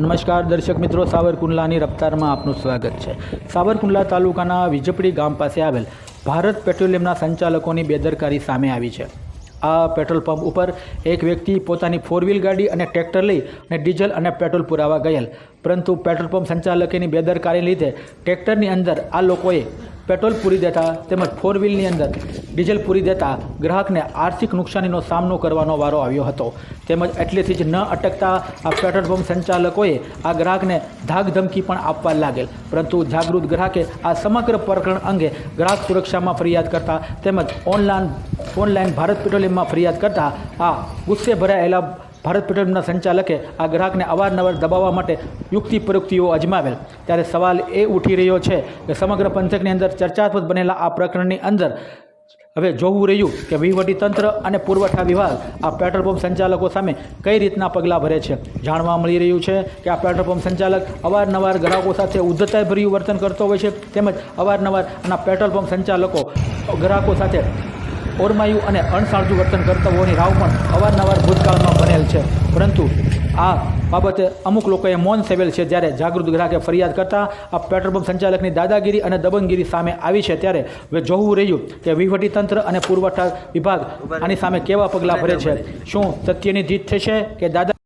નમસ્કાર દર્શક મિત્રો, સાવરકુંડલાની રફતારમાં આપનું સ્વાગત છે। સાવરકુંડલા તાલુકાના વિજપડી ગામ પાસે આવેલ ભારત પેટ્રોલિયમના સંચાલકોની બેદરકારી સામે આવી છે। આ પેટ્રોલ પંપ ઉપર એક વ્યક્તિ પોતાની 4 વ્હીલ ગાડી અને ટ્રેક્ટર લઈ અને ડીઝલ અને પેટ્રોલ પુરાવા ગયેલ, પરંતુ પેટ્રોલ પંપ સંચાલકોની બેદરકારીને લીધે ટ્રેક્ટરની અંદર આ લોકોએ પેટ્રોલ પૂરી દેતા તેમજ 4 વ્હીલની અંદર ડીઝલ પૂરી દેતા ગ્રાહકને આર્થિક નુકસાનીનો સામનો કરવાનો વારો આવ્યો હતો। તેમજ એટલેથી જ ન અટકતા આ પેટ્રોલ પંપ સંચાલકોએ આ ગ્રાહકને ધાક ધમકી પણ આપવા લાગેલ, પરંતુ જાગૃત ગ્રાહકે આ સમગ્ર પ્રકરણ અંગે ગ્રાહક સુરક્ષામાં ફરિયાદ કરતા તેમજ ઓનલાઈન ભારત પેટ્રોલિયમમાં ફરિયાદ કરતા આ ગુસ્સે ભરાયેલા ભારત પેટ્રોલિયમના સંચાલકે આ ગ્રાહકને અવારનવાર દબાવવા માટે યુક્તિ પ્રયુક્તિઓ અજમાવેલ। ત્યારે સવાલ એ ઉઠી રહ્યો છે કે સમગ્ર પંથકની અંદર ચર્ચાસ્પદ બનેલા આ પ્રકરણની અંદર હવે જોવું રહ્યું કે વહીવટીતંત્ર અને પુરવઠા વિભાગ આ પેટ્રોલ પંપ સંચાલકો સામે કઈ રીતના પગલાં ભરે છે। જાણવા મળી રહ્યું છે કે આ પેટ્રોલ પંપ સંચાલક અવારનવાર ગ્રાહકો સાથે ઉદ્ધતાભર્યું વર્તન કરતો હોય છે, તેમજ અવારનવાર આના પેટ્રોલ પંપ સંચાલકો ગ્રાહકો સાથે ઓરમાયું અને અણસાળજું વર્તન કરતા હોવાની રાવ પણ અવારનવાર ભૂતકાળમાં બનેલ છે, પરંતુ આ બાબતે અમુક લોકોએ મૌન સેવેલ છે। જ્યારે જાગૃત ગ્રાહકે ફરિયાદ કરતાં આ પેટ્રોલ પંપ સંચાલકની દાદાગીરી અને દબંગગીરી સામે આવી છે। ત્યારે હવે જોવું રહ્યું કે વહીવટીતંત્ર અને પુરવઠા વિભાગ આની સામે કેવા પગલાં ભરે છે। શું સત્યની જીત થશે કે દાદા